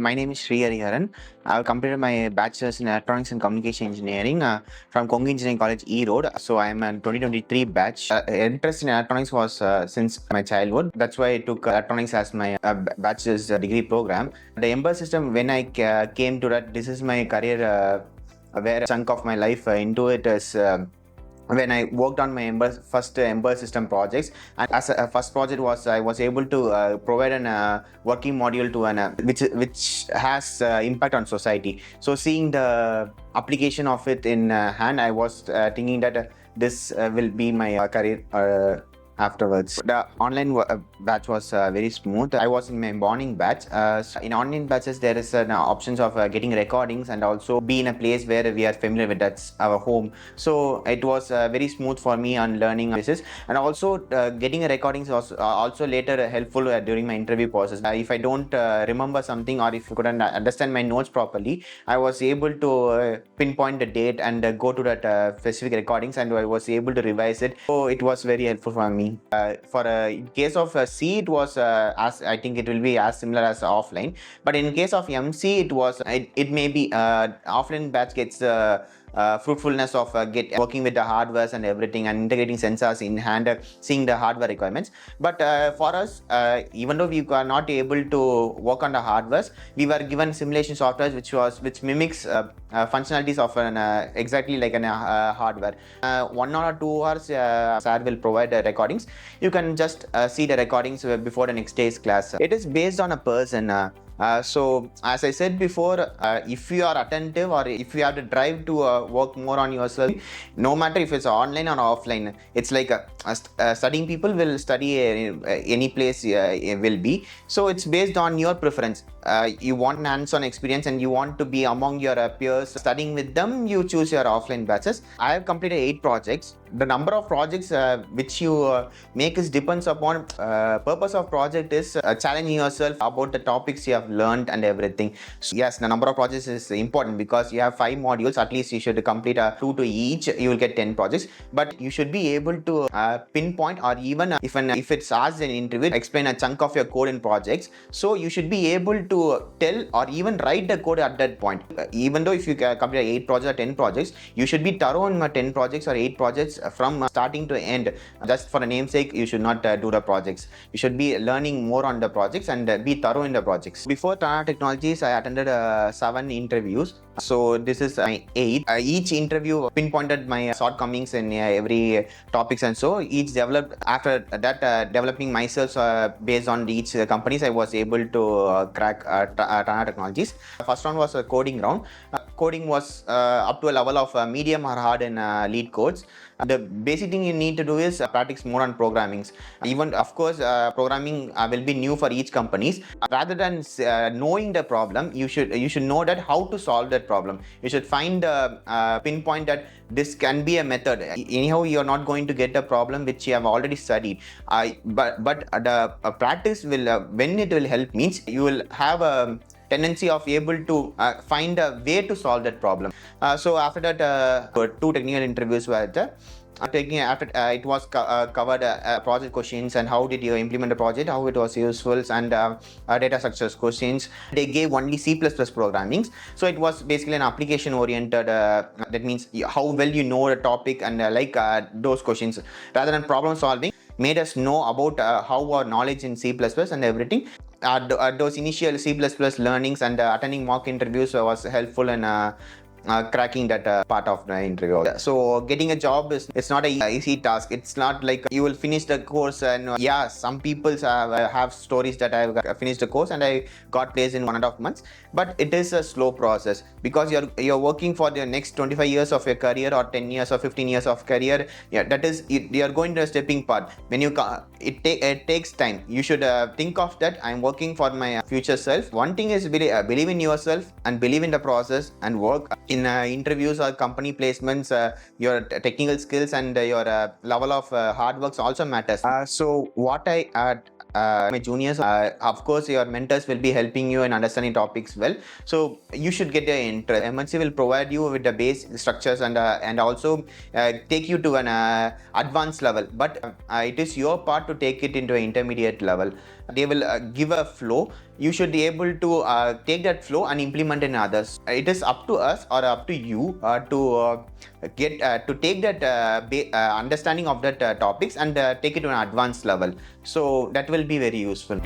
My name is Srihariharan. I've completed my bachelor's in electronics and communication engineering from Kongu Engineering College, E Road. So I'm a 2023 batch. Interest in electronics was since my childhood. That's why I took electronics as my bachelor's degree program. The Ember system, when I came to that, this is my career where a chunk of my life into it is. When I worked on my first Ember system projects, and as a first project was I was able to provide an working module to an which has impact on society. So seeing the application of it in hand, I was thinking that this will be my career afterwards. The online batch was very smooth. I was in my morning batch. So in online batches, there is options of getting recordings and also be in a place where we are familiar with. That's our home. So it was very smooth for me on learning basis, and also getting recordings was also later helpful during my interview process. If I don't remember something, or if I couldn't understand my notes properly, I was able to pinpoint the date and go to that specific recordings, and I was able to revise it. So it was very helpful for me. In case of C, it was as I think it will be as similar as offline. But in case of MC, it may be offline batch gets fruitfulness of working with the hardwares and everything, and integrating sensors in hand, seeing the hardware requirements. But for us, even though we were not able to work on the hardwares, we were given simulation software which mimics functionalities of an exactly like an hardware. 1 or 2 hours, sir will provide recordings. You can just see the recordings before the next day's class. It is based on a person. So as I said before, if you are attentive, or if you have to drive to work more on yourself, no matter if it's online or offline, it's like studying people will study any place will be. So it's based on your preference. You want an hands-on experience and you want to be among your peers studying with them, you choose your offline batches. I have completed 8 projects. The number of projects which you make is depends upon purpose of project is challenging yourself about the topics you have learned and everything. So yes, the number of projects is important because you have 5 modules. At least you should complete 2 to each. You will get 10 projects, but you should be able to pinpoint, or even if it's asked in an interview, explain a chunk of your code in projects. So you should be able to tell or even write the code at that point. Even though if you complete 8 projects or 10 projects, you should be thorough in 10 projects or 8 projects from starting to end. Just for a namesake, you should not do the projects. You should be learning more on the projects and be thorough in the projects. Before Trana Technologies, I attended 7 interviews. So this is my 8th. Each interview pinpointed my shortcomings in every topics, and so each developed. After that, developing myself based on each companies, I was able to crack Trana Technologies. First round was a coding round. Coding was up to a level of medium or hard in lead codes. The basic thing you need to do is practice more on programming. Even of course, programming will be new for each companies. Rather than knowing the problem, you should know that how to solve that problem. You should find pinpoint that this can be a method. Anyhow, you are not going to get a problem which you have already studied. But the practice will when it will help means you will have a tendency of able to find a way to solve that problem. So after that, 2 technical interviews were there. It was covered project questions and how did you implement the project, how it was useful, and data structures questions. They gave only C++ programming, so it was basically an application oriented. That means how well you know the topic, and those questions rather than problem solving made us know about how our knowledge in C++ and everything. Those initial C++ learnings and attending mock interviews was helpful in cracking that part of the interview. So getting a job it's not an easy task. It's not like you will finish the course and some people have stories that I've finished the course and I got placed in 1.5 months, but it is a slow process because you're working for the next 25 years of your career, or 10 years or 15 years of career. That is you're going to a stepping part. When it takes time. You should think of that I'm working for my future self. One thing is believe in yourself and believe in the process and work. In interviews or company placements, your technical skills and your level of hard work also matters. So what my juniors, of course your mentors will be helping you in understanding topics well, so you should get the interest. Emertxe will provide you with the base structures and also take you to an advanced level, but it is your part to take it into an intermediate level. They will give a flow. you should be able to take that flow and implement in others. It is up to us or up to you to take that understanding of that topics and take it to an advanced level. So that will be very useful.